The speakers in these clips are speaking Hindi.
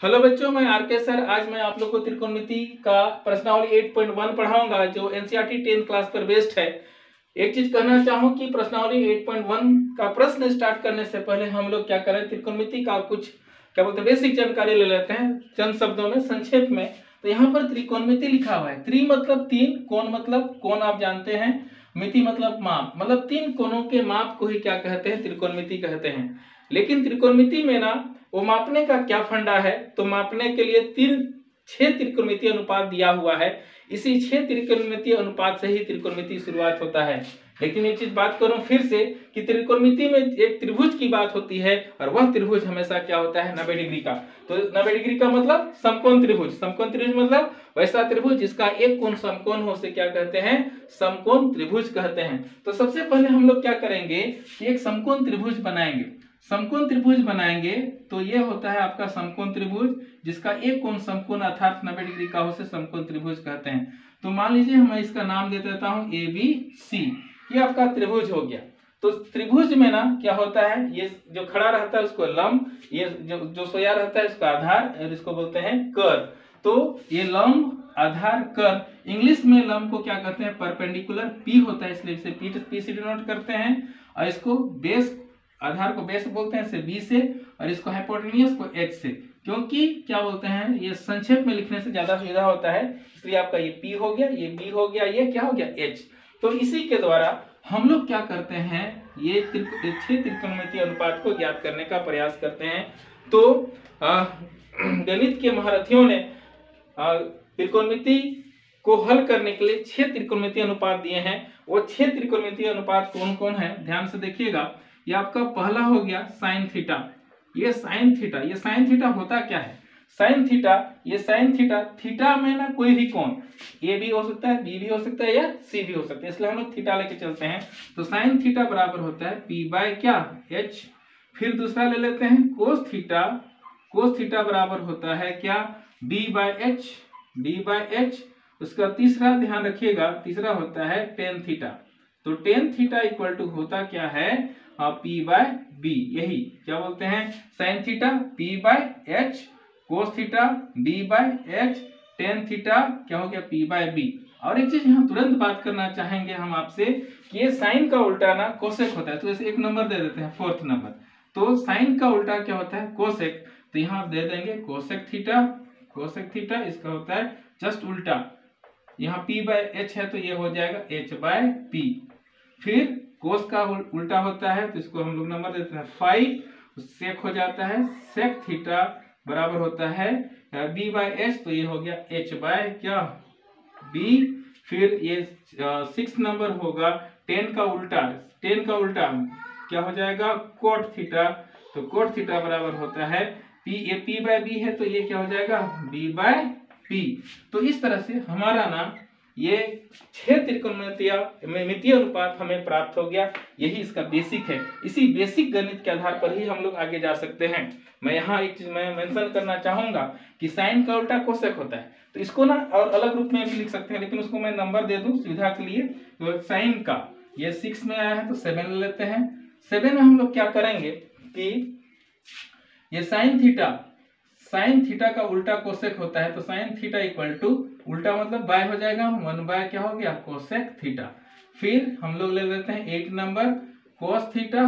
हेलो बच्चों, मैं आरके सर। आज मैं आप लोग को त्रिकोणमिति का प्रश्नावली 8.1 पढ़ाऊंगा जो एनसीईआरटी 10th क्लास पर बेस्ड है। एक चीज कहना चाहूँ कि प्रश्नावली 8.1 का प्रश्न स्टार्ट करने से पहले हम लोग क्या करें, त्रिकोणमिति का कुछ क्या बोलते हैं बेसिक जानकारी ले लेते हैं चंद शब्दों में, संक्षेप में। तो यहाँ पर त्रिकोणमिति लिखा हुआ है। त्रि मतलब तीन, कोण मतलब कोण आप जानते हैं, मिति मतलब माप, मतलब तीन कोणों के माप को ही क्या कहते हैं, त्रिकोणमिति कहते हैं। लेकिन त्रिकोणमिति में ना वो मापने का क्या फंडा है, तो मापने के लिए 6 त्रिकोणमितीय अनुपात दिया हुआ है। इसी 6 त्रिकोणमितीय अनुपात से ही त्रिकोणमिति शुरुआत होता है। लेकिन एक चीज बात करूं फिर से कि त्रिकोणमिति में एक त्रिभुज की बात होती है और वह त्रिभुज हमेशा क्या होता है, 90 डिग्री का। तो 90 डिग्री का मतलब समकोण त्रिभुज। समकोण त्रिभुज मतलब वैसा त्रिभुज जिसका एक कोण समकोण हो, उसे क्या कहते हैं, समकोण त्रिभुज कहते हैं। तो सबसे पहले हम लोग क्या करेंगे कि एक समकोण त्रिभुज बनाएंगे। समकोण त्रिभुज बनाएंगे तो ये होता है आपका समकोण त्रिभुज जिसका एक कोण समकोण अर्थात 90 डिग्री का हो, उसे समकोण त्रिभुज कहते हैं। तो मान लीजिए मैं इसका नाम दे देता हूं ABC। ये आपका त्रिभुज हो गया। तो त्रिभुज में ना क्या होता है, ये जो खड़ा रहता है उसको लंब, ये जो सोया रहता है उसका आधार, और इसको बोलते हैं कर। तो ये लंब, आधार, कर। इंग्लिश में लंब को क्या कहते हैं, परपेंडिकुलर P होता है, इसलिए इसे P से डिनोट करते हैं। और इसको बेस, आधार को बेस बोलते हैं, इसे B से, और इसको हाइपोटेन्यूज को H से। क्योंकि क्या बोलते हैं, ये संक्षेप में लिखने से ज्यादा सुविधा होता है, इसलिए आपका ये P हो गया, ये B हो गया, ये क्या हो गया, H। तो इसी के द्वारा हम लोग क्या करते हैं, ये 6 त्रिकोणमितीय अनुपात को ज्ञात करने का प्रयास करते हैं। तो गणित के महारथियों ने त्रिकोणमिति को हल करने के लिए 6 त्रिकोणमितीय अनुपात दिए हैं। वो 6 त्रिकोणमितीय अनुपात कौन कौन है, ध्यान से देखिएगा। ये आपका पहला हो गया साइन थीटा। ये साइन थीटा, ये साइन थीटा होता क्या है, साइन थीटा, ये साइन थीटा, थीटा में ना कोई भी कोण ए भी हो सकता है, बी भी हो सकता है, या सी भी हो सकता है, इसलिए हम लोग थीटा लेके चलते हैं। तो साइन थीटा बराबर होता है पी बाय क्या, एच। फिर दूसरा ले लेते हैं कोस थीटा। कोस थीटा बराबर होता है क्या, B by H, B by H. उसका तीसरा ध्यान रखिएगा, तीसरा होता है टेन थीटा। तो टेन थीटा इक्वल टू होता क्या है, P बाय बी। यही क्या बोलते हैं, sine theta P by H, cos theta B by H, ten theta क्या हो गया, P बाय बी। और एक चीज यहाँ तुरंत बात करना चाहेंगे हम आपसे कि ये साइन का उल्टा ना कोसेक होता है। तो इसे एक नंबर दे देते हैं, 4th नंबर। तो साइन का उल्टा क्या होता है, कोसेक। तो यहाँ दे देंगे कोसेक थीटा, कोसेक थीटा। इसका होता है जस्ट उल्टा। यहाँ P बाय एच है तो ये हो जाएगा H बाय पी। फिर कोस का उल्टा होता है तो इसको हम लोग नंबर देते हैं 5। सेक हो जाता है, सेक थीटा बराबर होता है बी बाय एच, तो ये हो गया H बाय क्या, बी। फिर ये 6 नंबर होगा टेन का उल्टा। टेन का उल्टा क्या हो जाएगा, कोट थीटा। तो कोट थीटा बराबर होता है पी, ये पी बाय बी है तो ये क्या हो जाएगा, बी बाय पी। तो इस तरह से हमारा ना ये 6 त्रिकोणमितीय अनुपात हमें प्राप्त हो गया। यही इसका बेसिक है। इसी बेसिक गणित के आधार पर ही हम लोग आगे जा सकते हैं। मैं यहाँ एक चीज मैं मेंशन करना चाहूंगा कि साइन का उल्टा कोसेक होता है। तो इसको ना और अलग रूप में भी लिख सकते हैं, लेकिन उसको मैं नंबर दे दूं सुविधा के लिए। तो साइन का ये 6 में आया है तो 7 ले लेते हैं। 7 में हम लोग क्या करेंगे कि ये साइन थीटा, साइन थीटा का उल्टा कोसेक होता है। तो साइन थीटा इक्वल टू, उल्टा मतलब बाय हो जाएगा, 1 बाय क्या हो गया, कोसेक थीटा। फिर हम लोग ले लेते हैं 8 number cos theta.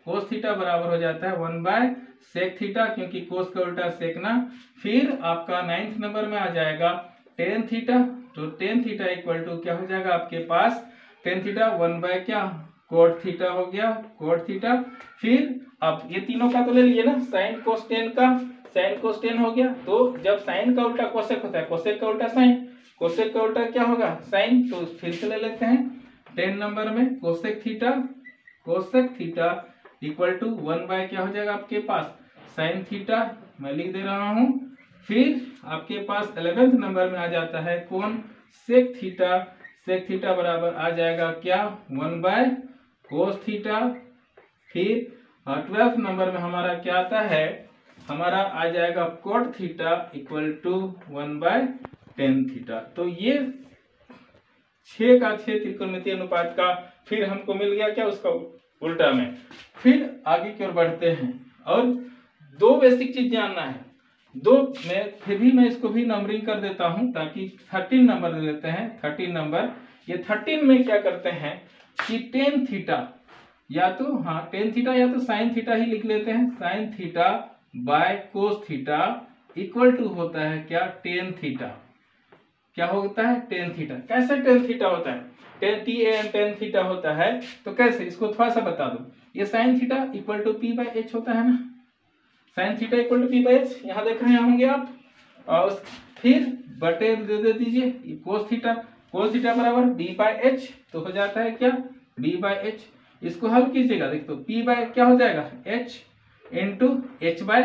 Cos theta बराबर हो जाता है 1 बाय सेक थीटा, क्योंकि कोस का उल्टा सेक ना। फिर आपका 9th नंबर में आ जाएगा टेन थीटा। तो टेन थीटा इक्वल टू क्या हो जाएगा आपके पास, टेन थीटा 1 बाय क्या, कोट थीटा हो गया, कोट थीटा। फिर अब ये तीनों का तो ले लिए ना, साइन कोस टेन का, साइन कोस टेन हो गया। तो जब साइन का उल्टा कोसेक होता है, कोसेक का उल्टा साइन, कोसेक का उल्टा क्या होगा, साइन। तो फिर से ले लेते हैं 10 नंबर में cosec theta, cosec theta equal to 1 by क्या हो जाएगा आपके पास, साइन थीटा। मैं लिख दे रहा हूं। फिर आपके पास 11th नंबर में आ जाता है कौन, सेक थीटा। सेक थीटा बराबर आ जाएगा क्या, 1 बाय कोस थीटा। फिर 12th नंबर में हमारा क्या आता है, हमारा आ जाएगा cot theta equal to 1 by tan theta. तो ये 6 का 6 त्रिकोणमितीय अनुपात का फिर हमको मिल गया क्या, उसका उल्टा में। फिर आगे की ओर बढ़ते हैं और 2 बेसिक चीज जानना है। दो में फिर भी मैं इसको भी नंबरिंग कर देता हूं ताकि 13 नंबर ले लेते हैं। 13 नंबर, ये 13 में क्या करते हैं कि टेन थीटा या तो टेन थीटा या तो साइन थीटा ही लिख लेते हैं। Sine theta by cos theta equal to होता है क्या, टेन थीटा। क्या होता है, टेन थीटा। कैसे टेन थीटा होता है, टेन थीटा होता है तो कैसे, इसको थोड़ा सा बता दो। ये sine theta equal to P by H होता है ना, sine theta equal to P by H, यहाँ देख रहे होंगे आप। और फिर बटे दे दीजिए कोस थीटा बराबर बी बाई एच, तो हो जाता है क्या, बी बाई एच। इसको हल कीजिएगा, देख तो पी बाय क्या हो जाएगा, एच इंटू एच बाय,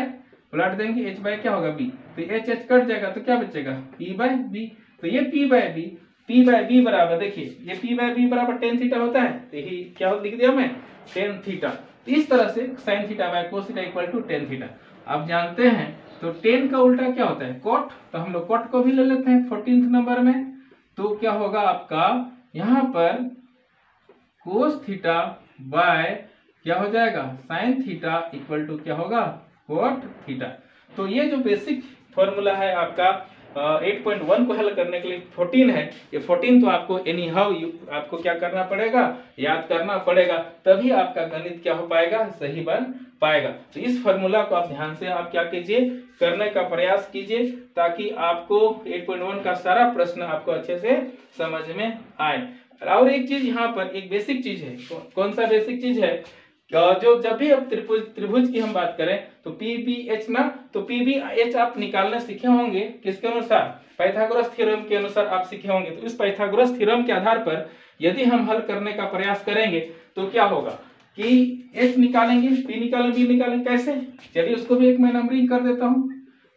उलट देंगे एच बाय क्या होगा बी, तो एच एच कट जाएगा तो क्या बचेगा, पी बाय बी। तो ये पी बाय बी बराबर, देखिए ये पी बाय बी बराबर टेन थीटा होता है, तो यही क्या लिख दिया मैं, टेन थीटा। इस तरह से sine theta by cos theta equal to tan theta. आप जानते हैं तो टेन का उल्टा क्या होता है, कोट, तो हम लोग कोट को भी ले लेते हैं 14th नंबर में। तो क्या होगा आपका यहाँ पर कोस थीटा बाय क्या हो जाएगा, साइन थीटा इक्वल टू क्या होगा, कोट थीटा। तो ये जो बेसिक फॉर्मूला है आपका 8.1 को हल करने के लिए 14 है, ये 14 तो आपको एनी हाउ आपको क्या करना पड़ेगा, याद करना पड़ेगा, तभी आपका गणित क्या हो पाएगा, सही बन पाएगा। तो इस फॉर्मूला को आप ध्यान से आप क्या कीजिए, करने का प्रयास कीजिए, ताकि आपको 8.1 का सारा प्रश्न आपको अच्छे से समझ में आए। और एक चीज यहाँ पर एक बेसिक चीज है, कौन सा बेसिक चीज है, जो जब भी अब त्रिभुज की हम बात करें तो पी बी एच ना, तो पी बी एच आप निकालना सीखे होंगे किसके अनुसार, पाइथागोरस थ्योरम के अनुसार आप सीखे होंगे। तो इस पाइथागोरस थ्योरम के आधार पर यदि हम हल करने का प्रयास करेंगे तो क्या होगा कि एच निकालेंगे, पी निकालेंगे, बी निकालेंगे, कैसे, चलिए उसको भी एक मैं नंबरिंग कर देता हूँ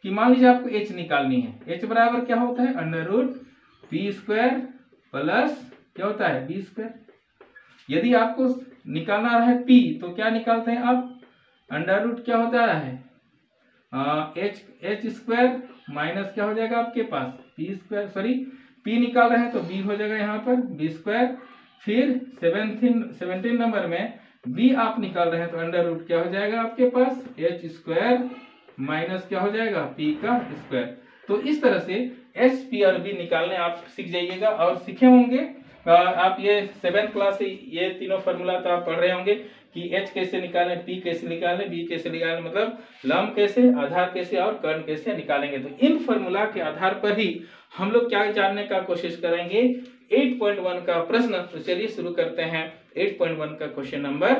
कि मान लीजिए आपको एच निकालनी है। एच बराबर क्या होता है, under root P square plus क्या होता है, बी स्क्वायर। यदि आपको निकालना है पी तो क्या निकालते हैं आप, अंडर रूट क्या होता है एच स्क्वायर माइनस क्या हो जाएगा आपके पास पी स्क्वायर, सॉरी पी निकाल रहे हैं तो बी हो जाएगा यहाँ पर बी स्क्वायर। फिर 17 नंबर में बी आप निकाल रहे हैं तो अंडर रूट क्या हो जाएगा आपके पास एच स्क्वायर माइनस क्या हो जाएगा पी का स्क्वायर। तो इस तरह से एच पी और बी निकालने आप सीख जाइएगा। और सीखे होंगे आप ये 7th क्लास से ये तीनों फॉर्मूला तो आप पढ़ रहे होंगे कि एच कैसे निकालें, पी कैसे निकालें, बी कैसे निकालें, मतलब लंब कैसे, आधार कैसे और कर्ण कैसे निकालेंगे। तो इन फॉर्मूला के आधार पर ही हम लोग क्या जानने का कोशिश करेंगे 8.1 का प्रश्न। तो चलिए शुरू करते हैं 8.1 का क्वेश्चन नंबर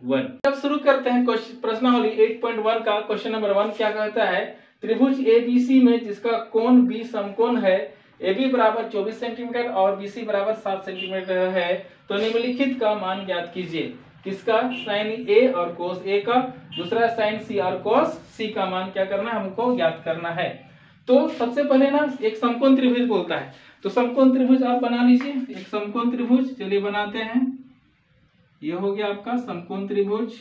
1। जब शुरू करते हैं प्रश्नावली 8.1 का क्वेश्चन नंबर 1 क्या कहता है, त्रिभुज एबीसी में जिसका कोण बी समकोण है, AB बराबर 24 सेंटीमीटर और BC बराबर 7 सेंटीमीटर है, तो निम्नलिखित का मान ज्ञात कीजिए। किसका, साइन A और कोस A का, दूसरा साइन C और कोस C का मान क्या करना है, हमको ज्ञात करना है। तो सबसे पहले ना एक समकोण त्रिभुज बोलता है, तो समकोण त्रिभुज आप बना लीजिए। एक समकोण त्रिभुज चलिए बनाते हैं, ये हो गया आपका समकोण त्रिभुज।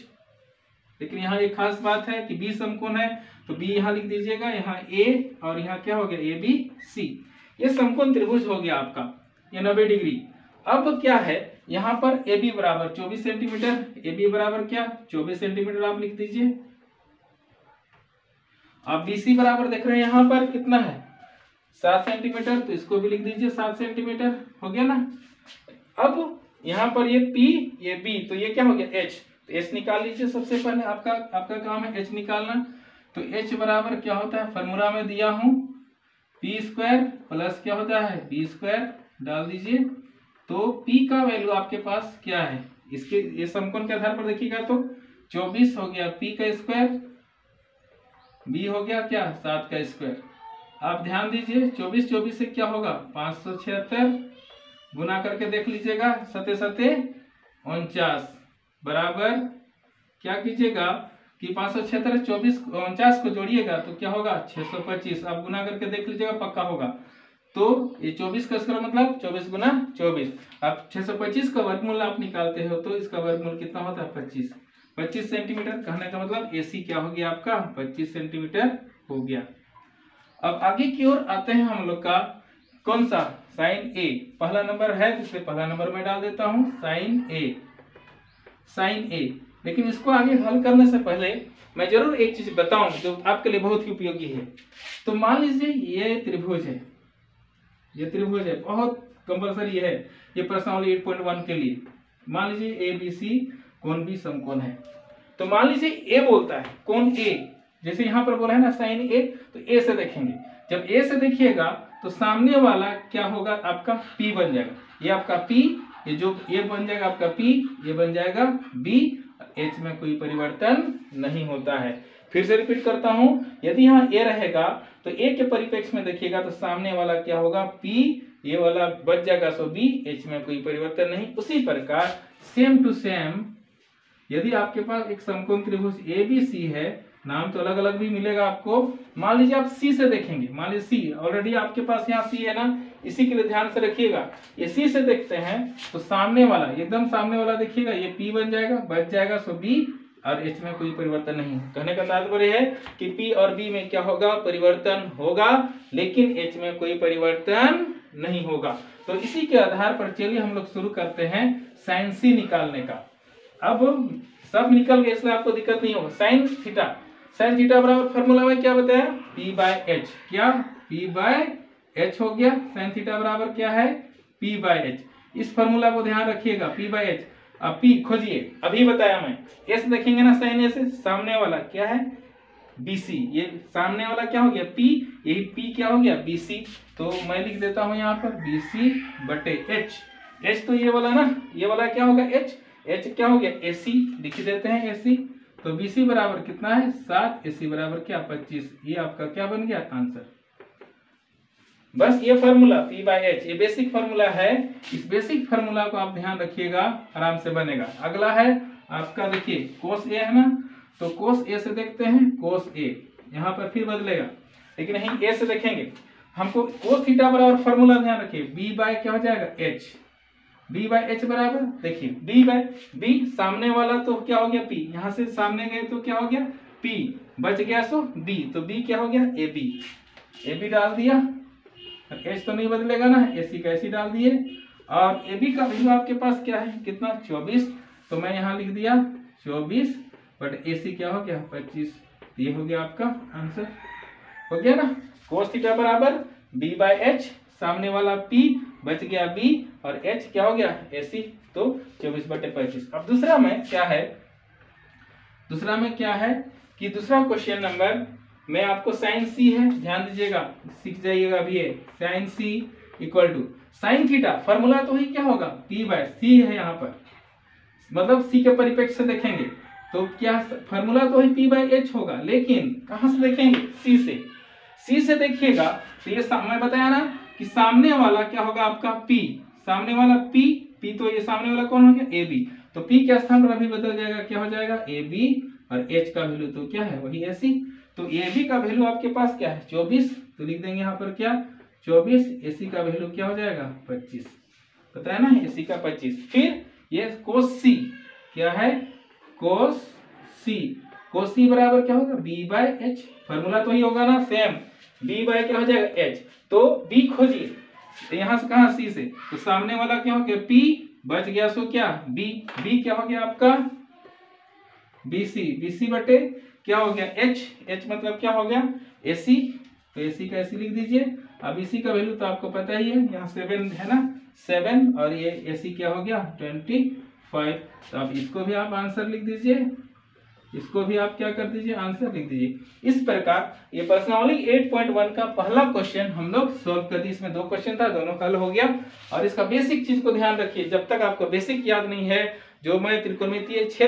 लेकिन यहाँ एक खास बात है कि B समकोण है तो B यहाँ लिख दीजिएगा, यहाँ A और यहाँ क्या हो गया ABC। ये समकोण त्रिभुज हो गया आपका, ये 90 डिग्री। अब क्या है यहाँ पर AB बराबर 24 सेंटीमीटर, AB बराबर क्या 24 सेंटीमीटर आप लिख दीजिए। आप BC बराबर देख रहे हैं यहाँ पर कितना है 7 सेंटीमीटर, तो इसको भी लिख दीजिए 7 सेंटीमीटर, हो गया ना। अब यहाँ पर ये P ये B, तो ये क्या हो गया H, तो H निकाल लीजिए। सबसे पहले आपका काम है H निकालना। तो H बराबर क्या होता है, फॉर्मूला में दिया हूं पी स्क्वायर प्लस क्या होता है बी स्क्वायर, डाल दीजिए। तो P का वैल्यू आपके पास क्या है, इसके ये समकोण के आधार पर देखिएगा तो 24 हो गया P का स्क्वायर, B हो गया क्या 7 का स्क्वायर। आप ध्यान दीजिए 24 से क्या होगा 576, गुना करके देख लीजिएगा 7 7 49 बराबर क्या कीजिएगा कि 576 24 49 को जोड़िएगा तो क्या होगा 625। आप गुना करके देख लीजिएगा पक्का होगा। तो ये 24 का स्क्वायर मतलब 24 गुना 24। आप 625 का वर्गमूल आप निकालते हो तो इसका वर्गमूल कितना होता है 25 सेंटीमीटर। कहने का मतलब AC क्या हो गया आपका 25 सेंटीमीटर हो गया। अब आगे की ओर आते हैं हम लोग का कौन सा साइन A, पहला नंबर है जिससे पहला नंबर में डाल देता हूं साइन A। लेकिन इसको आगे हल करने से पहले मैं जरूर एक चीज बताऊं जो आपके लिए बहुत ही उपयोगी है। तो मान लीजिए ये त्रिभुज है, ये त्रिभुज है, बहुत कंपलसरी है ये प्रश्नावली 8.1 के लिए। मान लीजिए ABC कोण B समकोण है। तो मान लीजिए A बोलता है कोण A, जैसे यहाँ पर बोला है ना साइन A, तो A से देखेंगे। जब A से देखिएगा तो सामने वाला क्या होगा आपका P बन जाएगा। ये आपका P, ये जो ये बन जाएगा आपका P, ये बन जाएगा B, H में कोई परिवर्तन नहीं होता है। फिर से रिपीट करता हूं, यदि यहाँ A रहेगा तो A के परिप्रेक्ष्य में देखिएगा तो सामने वाला क्या होगा P, ये वाला बच जाएगा सो B, H में कोई परिवर्तन नहीं। उसी प्रकार सेम टू सेम यदि आपके पास एक समकोण त्रिभुज ABC है, नाम तो अलग अलग भी मिलेगा आपको। मान लीजिए आप C से देखेंगे, मान लीजिए C ऑलरेडी आपके पास यहाँ C है ना, इसी के लिए ध्यान से रखिएगा। ये C से देखते हैं तो सामने वाला, एकदम सामने वाला देखिएगा, ये P बन जाएगा, बच जाएगा सो B, और H में कोई परिवर्तन नहीं। कहने का तात्पर्य है कि P और B में क्या होगा, परिवर्तन होगा, लेकिन H में कोई परिवर्तन नहीं होगा। तो इसी के आधार पर चलिए हम लोग शुरू करते हैं साइन C निकालने का। अब सब निकल गए इसलिए आपको दिक्कत नहीं होगा। साइन थीटा बराबर फॉर्मूला में क्या बताया, P/H। क्या P/H हो गया। साइन थीटा बराबर क्या है, P/H। इस फॉर्मूला को ध्यान रखिएगा, P/H। अब P खोजिए, अभी बताया मैं। S देखेंगे ना, साइन A से सामने वाला क्या है BC, ये सामने वाला क्या हो गया P, यही P क्या हो गया BC। तो मैं लिख देता हूं यहाँ पर BC/H। H तो ये वाला ना, ये वाला क्या होगा H क्या हो गया AC, लिख देते हैं AC। तो BC बराबर कितना है 7, AC बराबर क्या 25। ये आपका क्या बन गया आंसर। बस ये फॉर्मूला P/H, ये बेसिक फॉर्मूला है। इस बेसिक फॉर्मूला को आप ध्यान रखिएगा, आराम से बनेगा। अगला है आपका, देखिए कोस A है ना, तो कोस A से देखते हैं, कोस A यहाँ पर फिर बदलेगा, लेकिन यहीं A से देखेंगे हमको। कोस थीटा बराबर फॉर्मूला ध्यान रखिए, B/ क्या हो जाएगा H, B/H बराबर, देखिए B/B सामने वाला तो क्या हो गया P, यहाँ से सामने गए तो क्या हो गया P, बच गया सो B, तो B क्या हो गया AB डाल दिया। H तो नहीं बदलेगा ना, AC का AC डाल दिए। और AB का वैल्यू आपके पास क्या है, कितना 24, तो मैं यहाँ लिख दिया 24, बट AC क्या हो गया 25। ये हो गया आपका आंसर, हो गया ना। कोस थीटा बराबर B/H, सामने वाला P, बच गया B, और H क्या हो गया AC, तो 24/25। अब दूसरा में क्या है कि दूसरा क्वेश्चन नंबर में आपको साइन C है, ध्यान दीजिएगा, सीख जाइएगा अभी। ये sine C equal to sine theta, formula तो ही क्या होगा P/C है यहाँ पर, मतलब C के परिप्रेक्ष्य से देखेंगे तो क्या फॉर्मूला तो ही P/H होगा, लेकिन कहां से देखेंगे C से देखिएगा तो ये मैं बताया ना कि सामने वाला क्या होगा आपका P, सामने वाला P तो ये सामने वाला कौन हो गया AB, तो P के स्थान पर अभी बदल जाएगा, क्या हो जाएगा AB, और H का वैल्यू तो क्या है वही AC। तो AB का वैल्यू आपके पास क्या है 24, तो लिख देंगे यहाँ पर क्या 24, AC का वैल्यू क्या हो जाएगा 25, पता है ना AC का 25। फिर ये कोस C क्या है, कोस C बराबर क्या होगा B/H, फॉर्मूला तो ही होगा ना सेम, B बाय क्या हो जाएगा H, तो B खोजिए, तो यहाँ से कहा C से, तो सामने वाला क्या हो गया P, बच गया सो क्या B क्या हो गया आपका BC बटे क्या हो गया H मतलब क्या हो गया AC, तो AC का AC लिख दीजिए। अब इसी का वैल्यू तो आपको पता ही है, यहाँ 7 है ना, 7, और ये AC क्या हो गया 25। तो अब इसको भी आप आंसर लिख दीजिए, इसको भी आप क्या कर दीजिए आंसर लिख दीजिए। इस प्रकार ये प्रश्नावली 8.1 का पहला क्वेश्चन हम लोग सोल्व कर दिए। इसमें 2 क्वेश्चन था, दोनों हल हो गया। और इसका बेसिक चीज को ध्यान रखिए, जब तक आपको बेसिक याद नहीं है, जो मैं त्रिकोणमितीय 6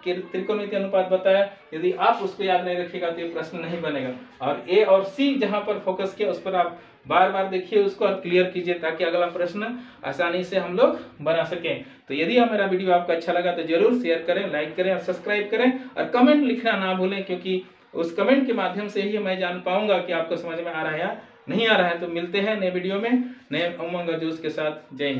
त्रिकोणमितीय अनुपात बताया, यदि आप उसको याद नहीं रखिएगा तो ये प्रश्न नहीं बनेगा। और A और C जहां पर फोकस किया उस पर आप बार बार देखिए उसको और क्लियर कीजिए, ताकि अगला प्रश्न आसानी से हम लोग बना सकें। तो यदि मेरा वीडियो आपको अच्छा लगा तो जरूर शेयर करें, लाइक करें और सब्सक्राइब करें, और कमेंट लिखना ना भूलें, क्योंकि उस कमेंट के माध्यम से ही मैं जान पाऊंगा कि आपको समझ में आ रहा है या नहीं आ रहा है। तो मिलते हैं नए वीडियो में नए उमंग और जोश के साथ। जय हिंद।